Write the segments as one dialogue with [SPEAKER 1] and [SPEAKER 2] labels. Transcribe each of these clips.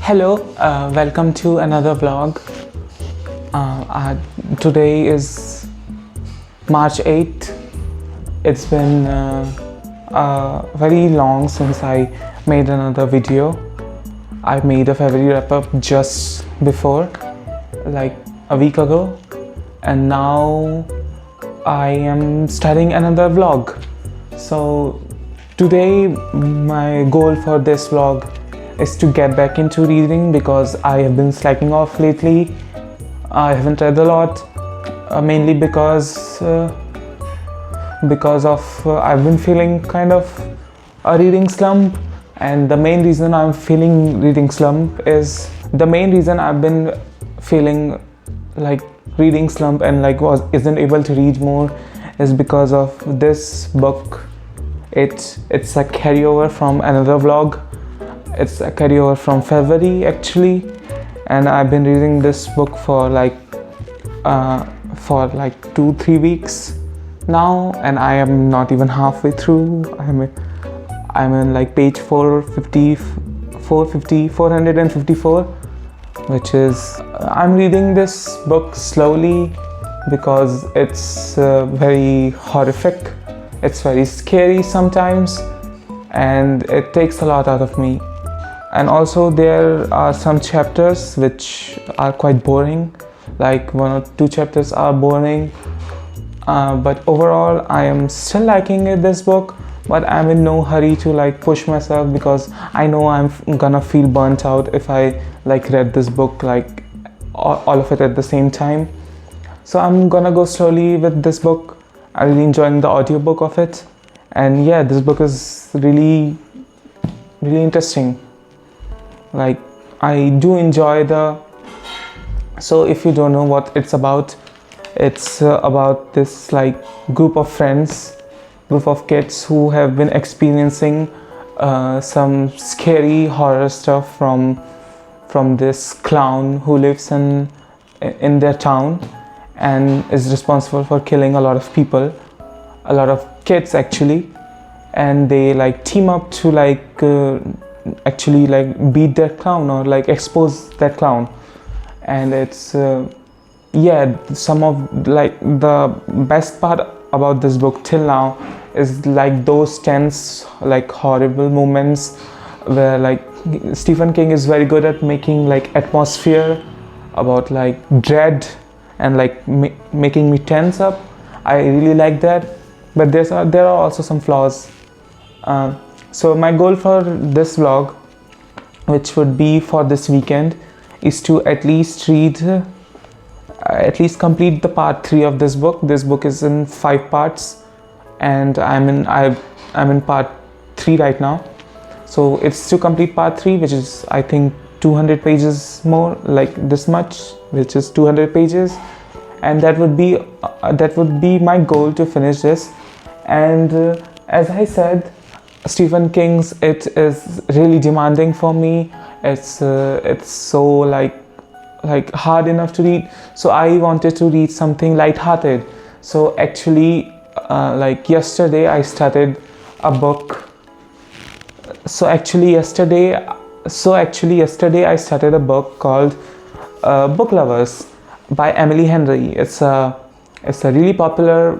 [SPEAKER 1] Hello, welcome to another vlog. Today is March 8th. It's been very long since I made another video. I made a February wrap-up just before, like a week ago, and now I am starting another vlog. So today my goal for this vlog is to get back into reading because I have been slacking off lately. I haven't read a lot, mainly because I've been feeling kind of a reading slump, and the main reason I'm feeling reading slump is I've been feeling like reading slump and isn't able to read more is because of this book. It's a carryover from another vlog. It's a carryover from February actually, and I've been reading this book for like 2-3 weeks now, and I am not even halfway through. I'm in like page 454, which is I'm reading this book slowly because it's very horrific. It's very scary sometimes, and it takes a lot out of me. And also there are some chapters which are quite boring, like 1 or 2 chapters are boring, but overall I am still liking this book, but I'm in no hurry to like push myself because I know I'm gonna feel burnt out if I like read this book like all of it at the same time. So I'm gonna go slowly with this book. I'm really enjoying the audiobook of it, and yeah, this book is really interesting. Like, I do enjoy so if you don't know what it's about about this like group of kids who have been experiencing some scary horror stuff from this clown who lives in their town and is responsible for killing a lot of people, a lot of kids actually, and they like team up to actually beat that clown or like expose that clown. And it's some of like the best part about this book till now is like those tense like horrible moments where like Stephen King is very good at making like atmosphere about like dread and like making me tense up. I really like that, but there are also some flaws. So my goal for this vlog, which would be for this weekend, is to at least complete the part 3 of this book. This book is in 5 parts, and I'm in part 3 right now. So it's to complete part 3, which is I think 200 pages more, like this much, which is 200 pages, and that would be my goal to finish this. And as I said, Stephen King's it is really demanding for me. It's so like hard enough to read, so I wanted to read something light-hearted. So actually yesterday I started a book. So actually yesterday I started a book called Book Lovers by Emily Henry. It's a really popular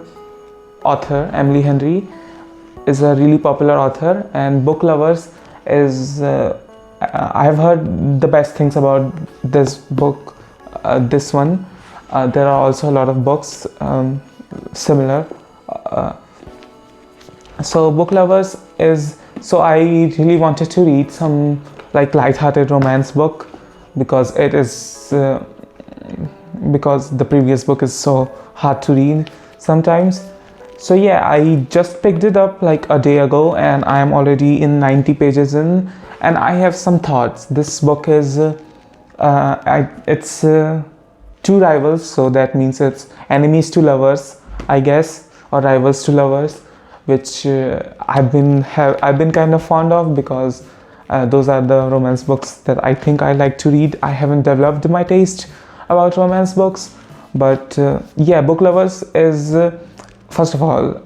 [SPEAKER 1] author. Emily Henry is a really popular author, and Book Lovers is I have heard the best things about this book, this one. There are also a lot of books similar. So Book Lovers is, so I really wanted to read some like light-hearted romance book because the previous book is so hard to read sometimes. So yeah, I just picked it up like a day ago, and I am already in 90 pages in, and I have some thoughts. This book is it's 2 rivals, so that means it's enemies to lovers, I guess, or rivals to lovers, which I've been kind of fond of because those are the romance books that I think I like to read. I haven't developed my taste about romance books, but yeah, Book Lovers is first of all,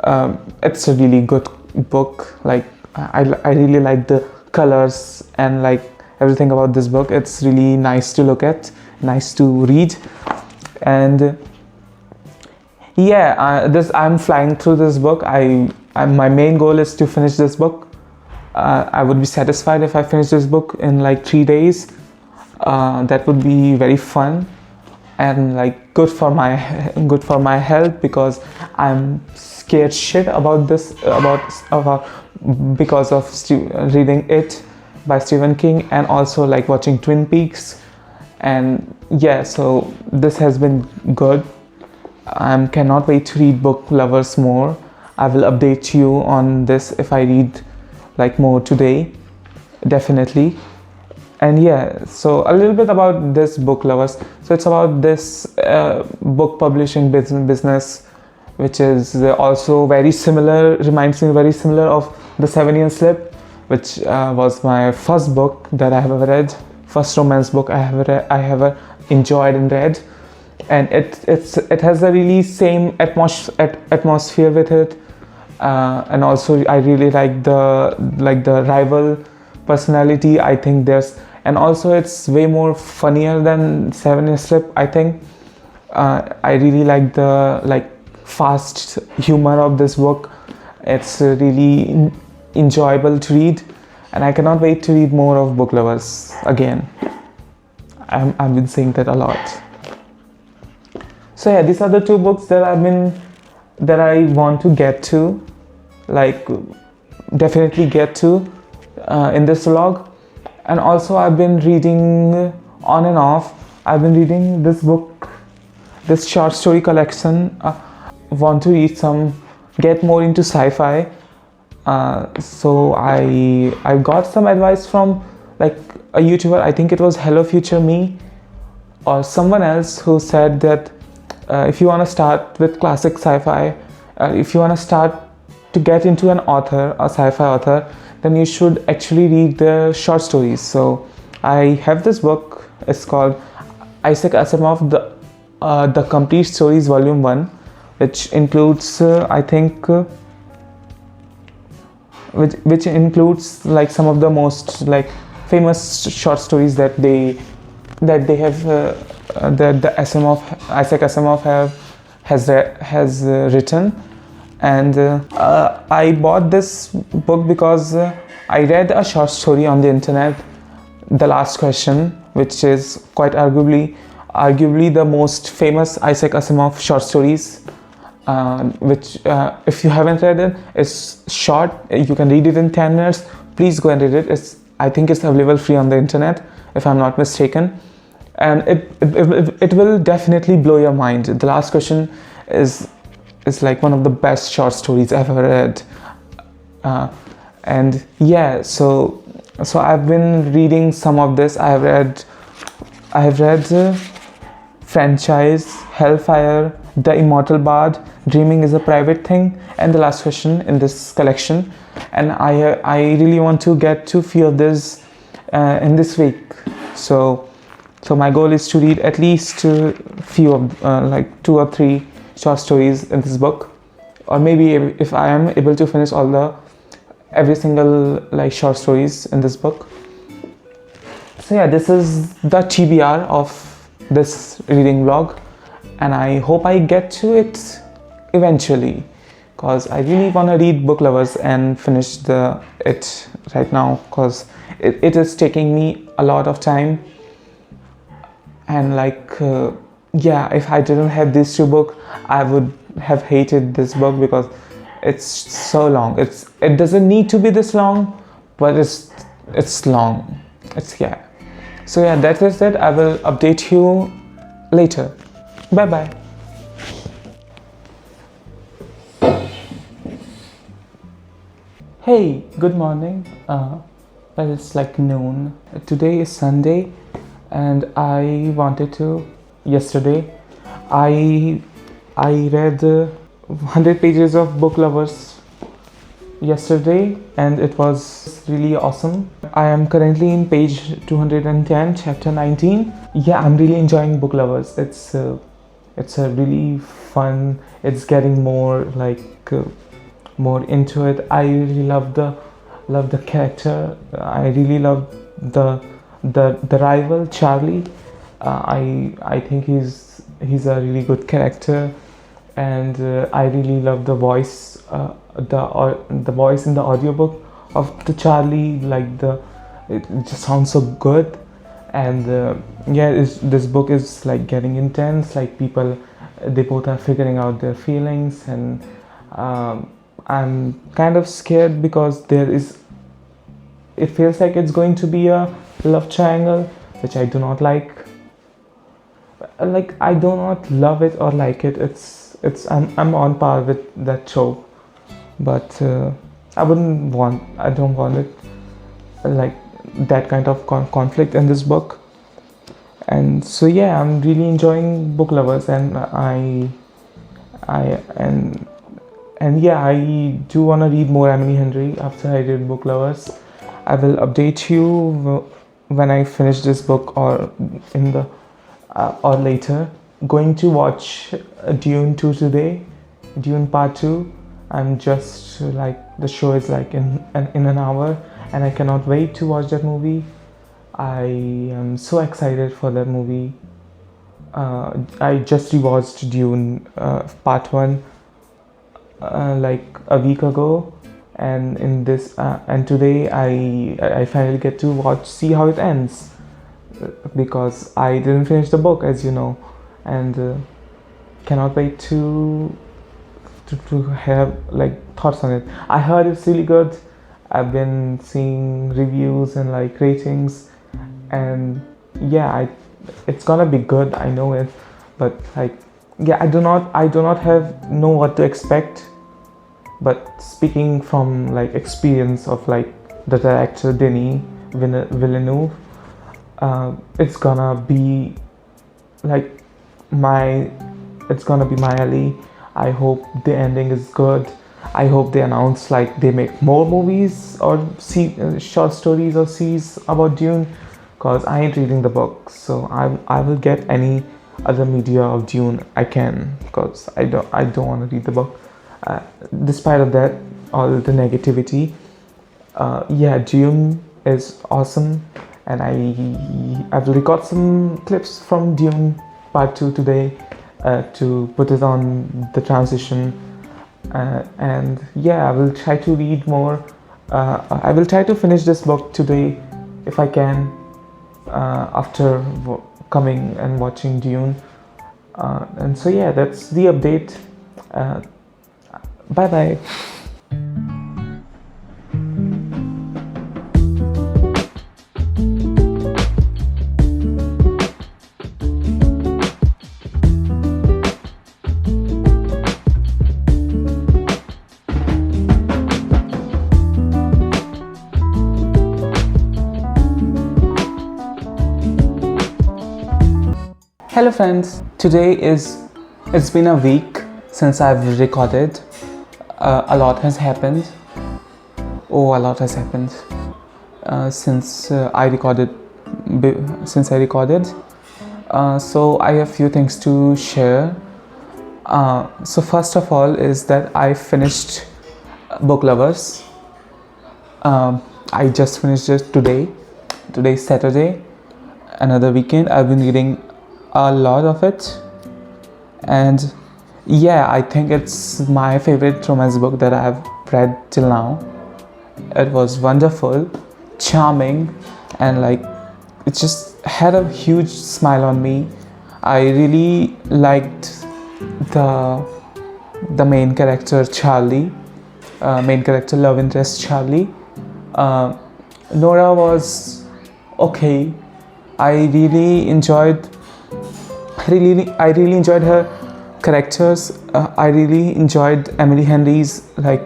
[SPEAKER 1] it's a really good book. Like I really like the colors and like everything about this book. It's really nice to look at, nice to read, and yeah, I'm flying through this book. My main goal is to finish this book. I would be satisfied if I finish this book in like 3 days. That would be very fun and like good for my health, because I'm scared shit about this because of reading It by Stephen King, and also like watching Twin Peaks. And yeah, so this has been good. I cannot wait to read Book Lovers more. I will update you on this if I read like more today, definitely. And yeah, so a little bit about this Book Lovers. So it's about this book publishing business, which is also very similar, reminds me very similar of The 7-Year Slip, which was my first book that I have ever read, first romance book I have ever enjoyed and read. And it has a really same atmosphere with it, and also I really like the rival personality. I think and also it's way more funnier than 7-Year Slip. I think I really like the fast humor of this book. It's really enjoyable to read, and I cannot wait to read more of Book Lovers again. I've been saying that a lot. So yeah, these are the 2 books that I want to get to, like definitely get to in this vlog. And also I've been reading on and off. I've been reading this book, this short story collection. Want to read get more into sci-fi. So I got some advice from like a YouTuber, I think it was Hello Future Me or someone else, who said that if you want to start with classic sci-fi, if you want to start to get into a sci-fi author, then you should actually read the short stories. So I have this book. It's called Isaac Asimov, the Complete Stories Volume 1, which includes I think which includes like some of the most like famous short stories that they have that Isaac Asimov has written. And I bought this book because I read a short story on the internet, The Last Question, which is quite arguably the most famous Isaac Asimov short stories, which if you haven't read it, it's short. You can read it in 10 minutes. Please go and read it. I think it's available free on the internet, if I'm not mistaken. And it will definitely blow your mind. The Last Question is like one of the best short stories I've ever read. And yeah, so I've been reading some of this. I have read Franchise, Hellfire, The Immortal Bard, Dreaming is a Private Thing, and The Last Question in this collection. And I really want to get to few of this in this week. So my goal is to read at least few of like 2 or 3 short stories in this book, or maybe if I am able to finish every single like short stories in this book. So yeah, this is the TBR of this reading vlog, and I hope I get to it eventually, because I really want to read Book Lovers and finish it right now, because it is taking me a lot of time. And like yeah, if I didn't have these 2 books, I would have hated this book because it's so long. It doesn't need to be this long, but it's long. Yeah. So yeah, that is it. I will update you later. Bye bye. Hey, good morning. Well, it's like noon. Today is Sunday, and yesterday I read 100 pages of Book Lovers yesterday, and it was really awesome. I am currently in page 210, chapter 19. Yeah, I'm really enjoying Book Lovers. It's a really fun. It's getting more more into it. I really love the character. I really love the rival Charlie. I think he's a really good character, and I really love the voice, the voice in the audiobook of the Charlie. Like it just sounds so good, and yeah, this book is like getting intense. Like people, they both are figuring out their feelings, and I'm kind of scared because it feels like it's going to be a love triangle, which I do not like. Like I do not love it or like it. I'm on par with that trope, but I don't want it like that kind of conflict in this book. And so yeah, I'm really enjoying Book Lovers, and I and yeah, I do want to read more Emily Henry after I read Book Lovers. I will update you when I finish this book, or in the or later. Going to watch Dune 2 today, Dune Part 2. I'm just like, the show is like in an hour, and I cannot wait to watch that movie. I am so excited for that movie. I just rewatched Dune Part 1 like a week ago, and in this and today I finally get to see how it ends, because I didn't finish the book, as you know, and cannot wait to have like thoughts on it. I heard it's really good. I've been seeing reviews and like ratings, and yeah, it's gonna be good. I know it, but like yeah, I do not know what to expect. But speaking from like experience of like the director Denis Villeneuve, it's gonna be like it's gonna be my alley. I hope the ending is good. I hope they announce like they make more movies or short stories or series about Dune, because I ain't reading the book, so I will get any other media of Dune I can, because I don't want to read the book. Despite of that, all the negativity, yeah, Dune is awesome, and I've record some clips from Dune Part 2 today to put it on the transition, and yeah, I will try to read more. I will try to finish this book today if I can, after coming and watching Dune, and so yeah, that's the update. Bye bye. Hello friends, it's been a week since I've recorded. A lot has happened. A lot has happened since I recorded. So I have few things to share. So first of all is that I finished Book Lovers. I just finished it today. Today's Saturday, another weekend. I've been reading a lot of it, and yeah, I think it's my favorite romance book that I have read till now. It was wonderful, charming, and like it just had a huge smile on me. I really liked the main character Charlie, main character love interest Charlie. Nora was okay. I really enjoyed her characters. I really enjoyed Emily Henry's like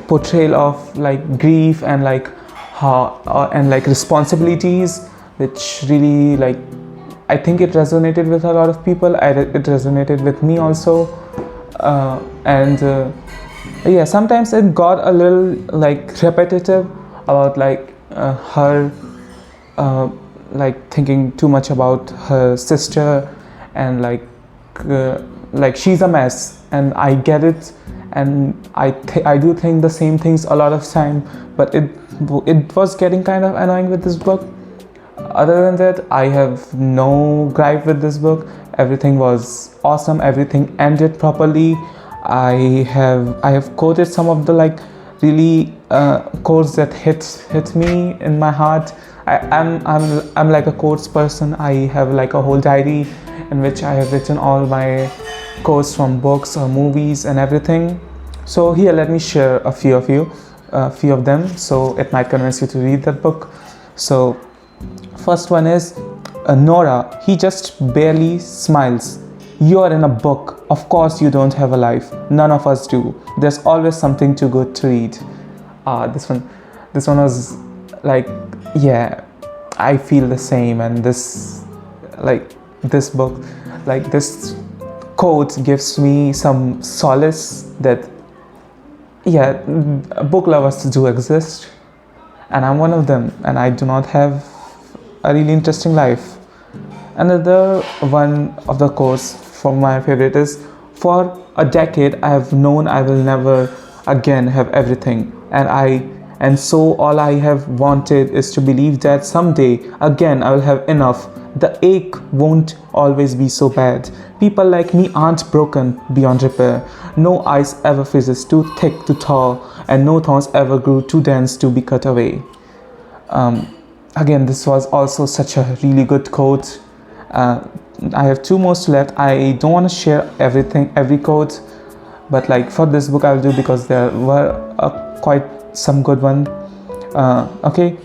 [SPEAKER 1] portrayal of like grief and like how and like responsibilities, which really like I think it resonated with a lot of people. It resonated with me also, and yeah, sometimes it got a little like repetitive about like her like thinking too much about her sister, and like she's a mess, and I get it, and I do think the same things a lot of time, but it was getting kind of annoying with this book. Other than that, I have no gripe with this book. Everything was awesome. Everything ended properly. I have quoted some of the like really quotes that hit me in my heart. I'm like a quotes person. I have like a whole diary in which I have written all my quotes from books or movies and everything. So here, let me share a few of them. So it might convince you to read that book. So first one is Nora, he just barely smiles. You are in a book. Of course you don't have a life. None of us do. There's always something too good to read. This one was like, yeah, I feel the same. And this book, like this quote gives me some solace that, yeah, book lovers do exist. And I'm one of them. And I do not have a really interesting life. Another one of the quotes from my favorite is, for a decade I have known I will never again have everything, and so all I have wanted is to believe that someday again I will have enough. The ache won't always be so bad. People like me aren't broken beyond repair. No ice ever freezes too thick to thaw, and no thorns ever grew too dense to be cut away. Again, this was also such a really good quote. I have two more left. I don't want to share every quote, but like for this book I'll do, because there were quite some good one. Okay,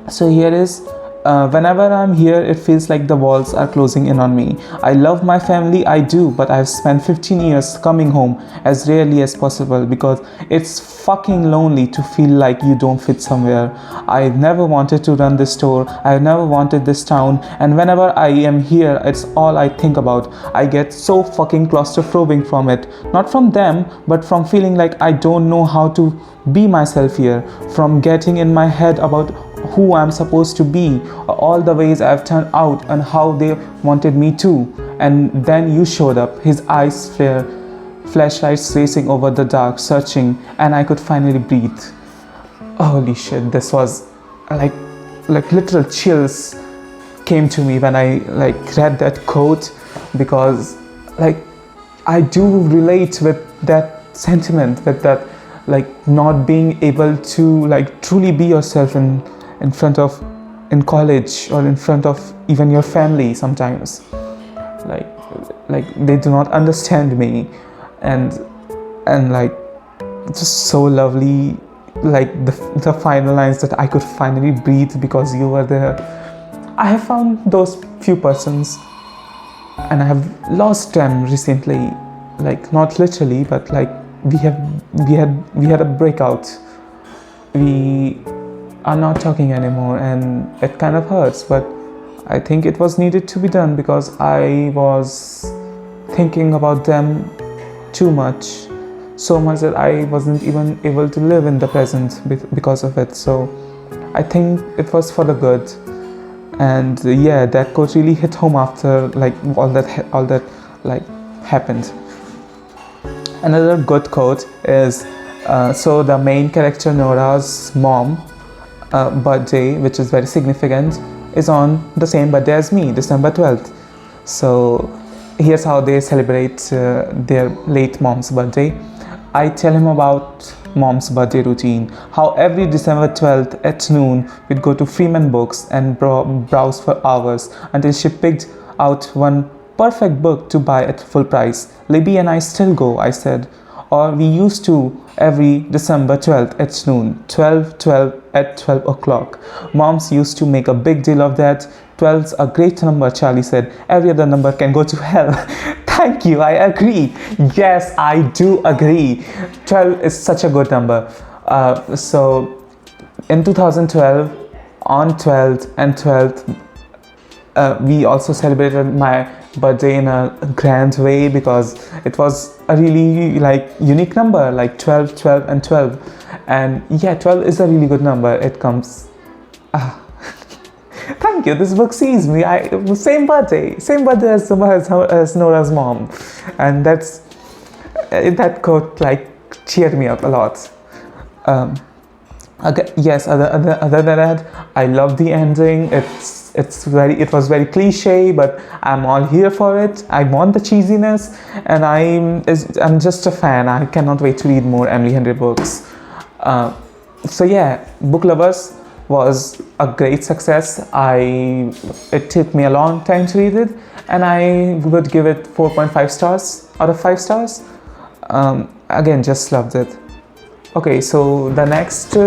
[SPEAKER 1] so here is, whenever I'm here it feels like the walls are closing in on me. I love my family, I do, but I've spent 15 years coming home as rarely as possible because it's fucking lonely to feel like you don't fit somewhere. I never wanted to run this store, I never wanted this town, and whenever I am here it's all I think about. I get so fucking claustrophobic from it. Not from them, but from feeling like I don't know how to be myself here, from getting in my head about who I'm supposed to be, all the ways I've turned out and how they wanted me to. And then you showed up, his eyes flare, flashlights racing over the dark, searching, and I could finally breathe. Holy shit, this was like literal chills came to me when I like read that quote, because like I do relate with that sentiment, with that like not being able to like truly be yourself in college or in front of even your family sometimes. Like they do not understand me, and like just so lovely, like the final lines that I could finally breathe because you were there. I have found those few persons and I have lost them recently, like not literally, but like we had a breakout. We are not talking anymore and it kind of hurts, but I think it was needed to be done because I was thinking about them too much, so much that I wasn't even able to live in the present because of it. So I think it was for the good. And yeah, that quote really hit home after like all that like happened. Another good quote is, so the main character Nora's mom birthday, which is very significant, is on the same birthday as me, December 12th. So here's how they celebrate their late mom's birthday. I tell him about mom's birthday routine, how every December 12th at noon we'd go to Freeman Books and browse for hours until she picked out one perfect book to buy at full price. Libby and I still go, I said. Or we used to every December 12th at noon, 12 at 12 o'clock. Moms used to make a big deal of that. 12's a great number, Charlie said. Every other number can go to hell. Thank you, I agree. Yes, I do agree. 12 is such a good number. So in 2012, on 12th and 12th, we also celebrated my birthday in a grand way because it was a really like unique number, like 12 and 12. And yeah, 12 is a really good number. It comes thank you, this book sees me. Same birthday as Nora's mom, and that quote like cheered me up a lot. Yes, other than that, I love the ending. It was very cliche, but I'm all here for it. I want the cheesiness, and I'm just a fan. I cannot wait to read more Emily Henry books. Uh, so yeah, Book Lovers was a great success. It took me a long time to read it, and I would give it 4.5 stars out of 5 stars. Again, just loved it. Okay, so the next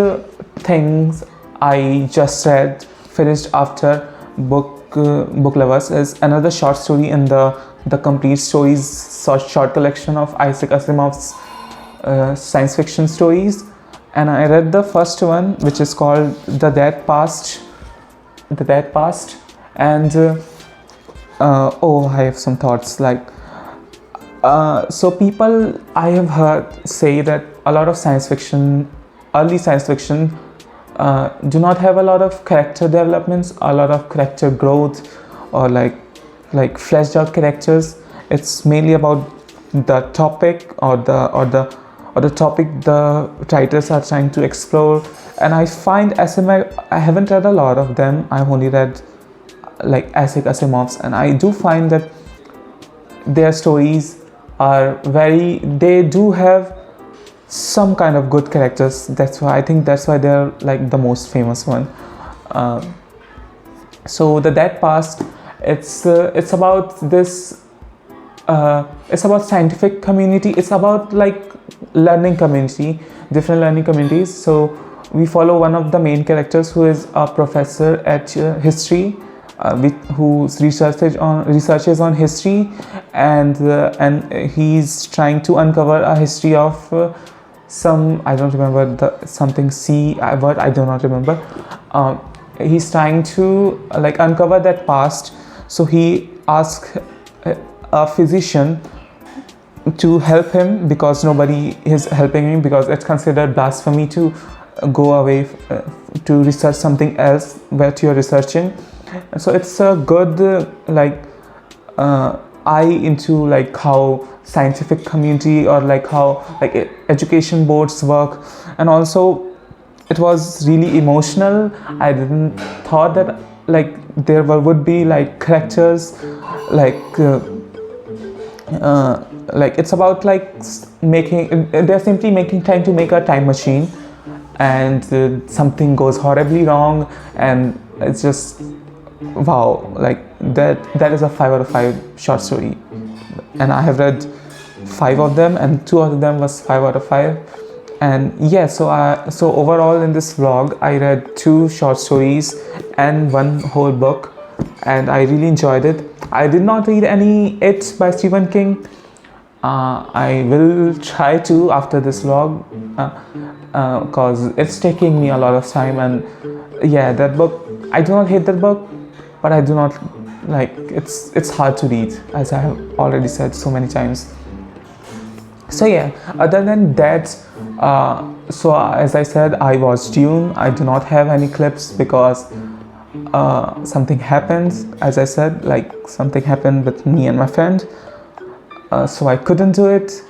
[SPEAKER 1] things I just read, finished after Book Lovers, is another short story in the Complete Stories short collection of Isaac Asimov's science fiction stories, and I read the first one, which is called The Dead Past. And I have some thoughts like. So people I have heard say that a lot of early science fiction, do not have a lot of character developments, a lot of character growth, or like fleshed out characters. It's mainly about the topic or the topic the writers are trying to explore. And I find I haven't read a lot of them. I've only read like Isaac Asimov's, and I do find that their stories they do have some kind of good characters. That's why they're like the most famous one. So The Dead Past, it's about this it's about scientific community. It's about like different learning communities. So we follow one of the main characters who is a professor at history, who researches on history, and he's trying to uncover a history of some, I don't remember something C word, I do not remember. He's trying to like uncover that past. So he asks a physician to help him, because nobody is helping him, because it's considered blasphemy to go away to research something else what you're researching. So it's a good eye into like how scientific community, or like how like education boards work. And also it was really emotional. I didn't thought that like there would be like characters like it's about like they're simply making time to make a time machine, and something goes horribly wrong, and it's just wow, like that is a 5 out of 5 short story. And I have read 5 of them, and 2 of them was 5 out of 5. And yeah, so overall in this vlog I read 2 short stories and 1 whole book, and I really enjoyed it. I did not read any It by Stephen King. I will try to after this vlog, because it's taking me a lot of time. And yeah, that book, I do not hate that book, but I do not like it's hard to read, as I have already said so many times. So yeah, other than that, so as I said, I watched Dune. I do not have any clips because something happened, as I said, like something happened with me and my friend, so I couldn't do it.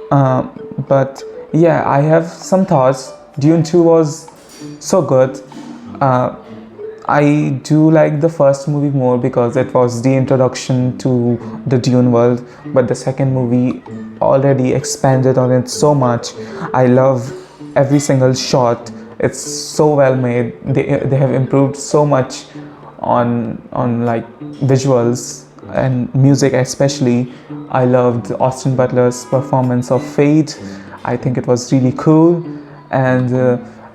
[SPEAKER 1] But yeah, I have some thoughts. Dune 2 was so good. I do like the first movie more because it was the introduction to the Dune world, but the second movie already expanded on it so much. I love every single shot. It's so well made. They have improved so much on like visuals and music especially. I loved Austin Butler's performance of Fade. I think it was really cool. And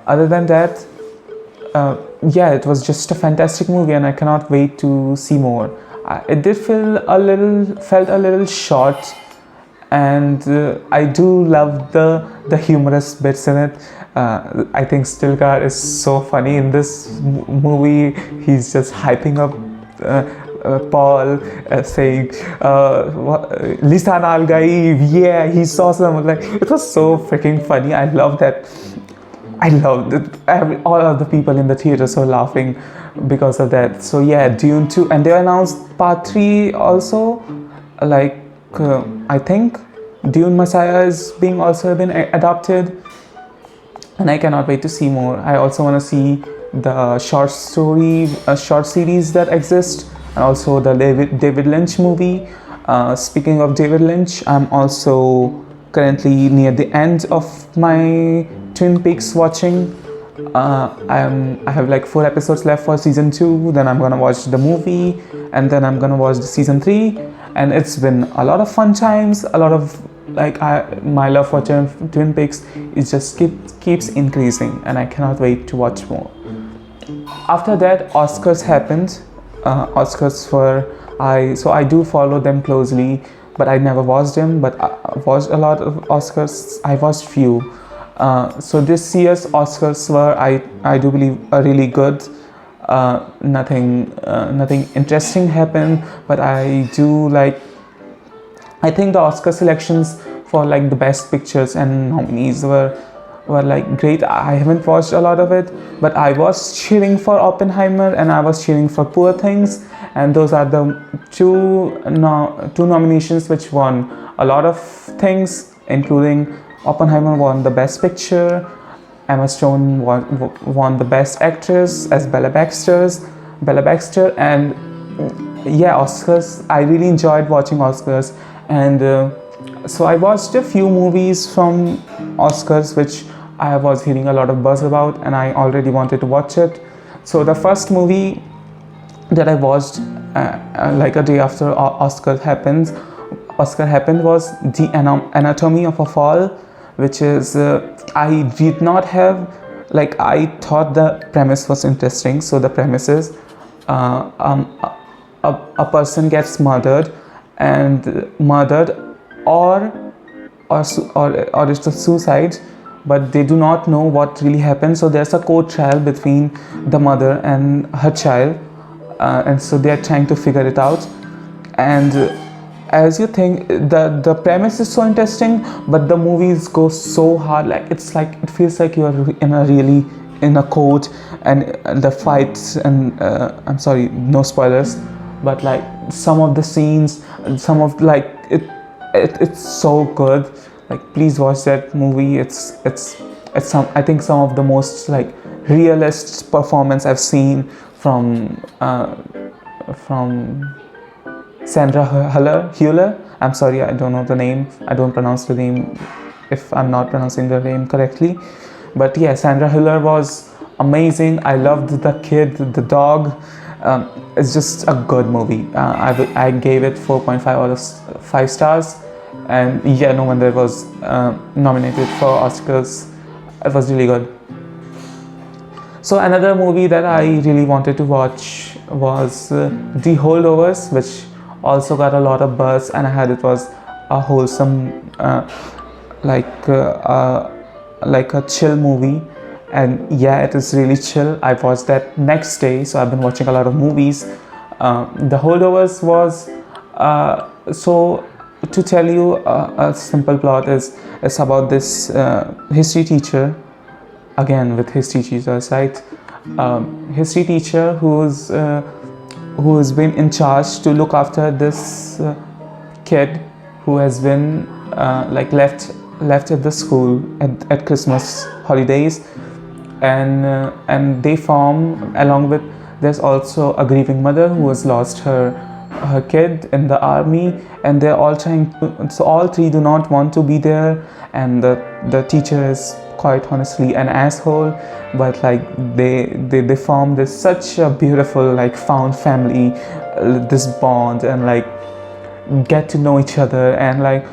[SPEAKER 1] other than that, yeah, it was just a fantastic movie, and I cannot wait to see more. It did felt a little short, and I do love the humorous bits in it. I think Stilgar is so funny in this movie. He's just hyping up Paul, saying Lisan Al Gaib, yeah, he's awesome. Like, it was so freaking funny. I love that. I loved it. All of the people in the theater were laughing because of that. So yeah, Dune 2, and they announced part 3 also. Like I think Dune Messiah is being also been adapted. and I cannot wait to see more. I also want to see the short series that exist, and also the David Lynch movie. Speaking of David Lynch, I'm also currently near the end of my Twin Peaks watching. I have like 4 episodes left for season 2. Then I'm gonna watch the movie, and then I'm gonna watch the season 3. And it's been a lot of fun times. A lot of my love for Twin Peaks is just keeps increasing, and I cannot wait to watch more. After that, Oscars happened. Oscars were I do follow them closely, but I never watched them. But I watched a lot of Oscars. I watched few. So this year's Oscars were, I do believe, really good. Nothing interesting happened, but I think the Oscar selections for like the best pictures and nominees were like great. I haven't watched a lot of it, but I was cheering for Oppenheimer and I was cheering for Poor Things, and those are the two nominations which won a lot of things, including Oppenheimer won the best picture, Emma Stone won the best actress as Bella Baxter, and yeah, Oscars. I really enjoyed watching Oscars, and so I watched a few movies from Oscars which I was hearing a lot of buzz about, and I already wanted to watch it. So the first movie that I watched like a day after Oscar happened was The Anatomy of a Fall, which is I did not have, like, I thought the premise was interesting. So the premise is a person gets murdered or it's a suicide, but they do not know what really happened. So there's a court trial between the mother and her child, and so they are trying to figure it out. And as you think, the premise is so interesting, but the movies go so hard. Like it feels like you're in a court, and the fights, and I'm sorry, no spoilers, but like some of the scenes, some of it's so good. Like, please watch that movie. It's I think some of the most like realist performance I've seen from Sandra Hüller. I'm sorry, I don't know the name. I don't pronounce the name if I'm not pronouncing the name correctly. But yeah, Sandra Hüller was amazing. I loved the kid, the dog. It's just a good movie. I gave it 4.5 out of 5 stars. And yeah, no wonder it was nominated for Oscars. It was really good. So another movie that I really wanted to watch was The Holdovers, which also got a lot of buzz, and I heard it was a wholesome, like a chill movie. And yeah, it is really chill. I watched that next day, so I've been watching a lot of movies. The Holdovers was so, to tell you a simple plot, is about this history teacher. Again, with history teachers, right? History teacher who's been in charge to look after this kid who has been left at the school at Christmas holidays, and they form, along with, there's also a grieving mother who has lost her kid in the army, and they're all trying to, so all three do not want to be there, and the teacher is quite honestly an asshole, but like they form this such a beautiful like found family, this bond, and like get to know each other, and like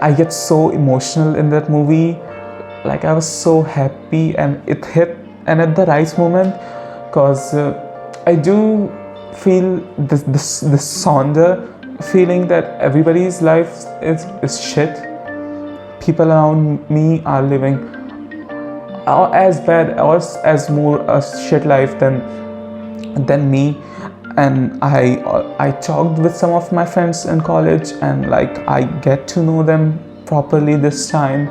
[SPEAKER 1] I get so emotional in that movie. Like, I was so happy, and it hit and at the right moment, because I do feel this somber feeling that everybody's life is shit. People around me are living as bad or as more a shit life than me, and I talked with some of my friends in college, and like I get to know them properly this time,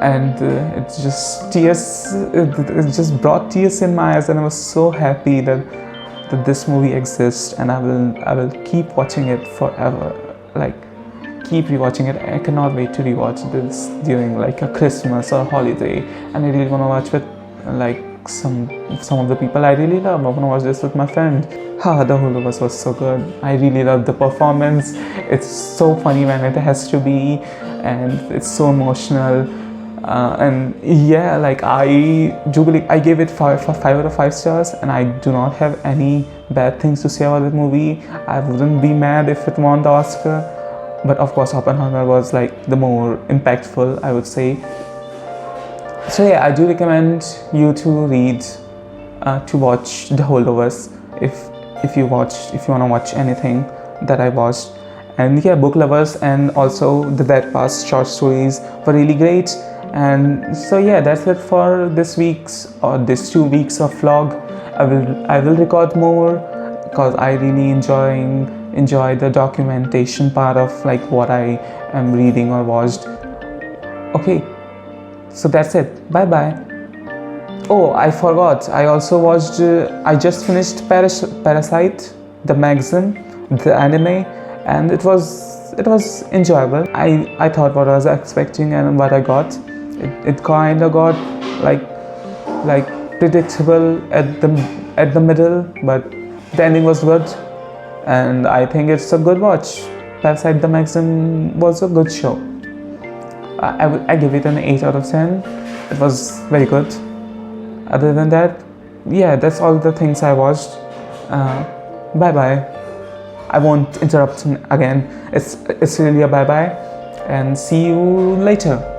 [SPEAKER 1] and it's just tears. It just brought tears in my eyes, and I was so happy that this movie exists, and I will keep watching it forever. Like, keep rewatching it. I cannot wait to rewatch this during like a Christmas or holiday, and I really want to watch with like some of the people I really love. I want to watch this with my friend. The Holdovers was so good. I really loved the performance. It's so funny when it has to be, and it's so emotional. And yeah, like I do believe I gave it 5 out of 5 stars, and I do not have any bad things to say about the movie. I wouldn't be mad if it won the Oscar, but of course Oppenheimer was like the more impactful, I would say. So yeah, I do recommend you to read, to watch The Holdovers if you want to watch anything that I watched. And yeah, book lovers and also the Dead Past short stories were really great. And so yeah, that's it for this 2 weeks of vlog. I will record more because I really enjoy the documentation part of like what I am reading or watched. Okay, so that's it. Bye bye. Oh, I forgot. I also watched. I just finished Parasite, the magazine, the anime, and it was enjoyable. I thought what I was expecting and what I got. It kind of got like predictable at the middle, but the ending was good, and I think it's a good watch. Parasite the Maxim was a good show. I give it an 8 out of 10. It was very good. Other than that, yeah, that's all the things I watched. Bye bye. I won't interrupt again. It's really a bye bye, and see you later.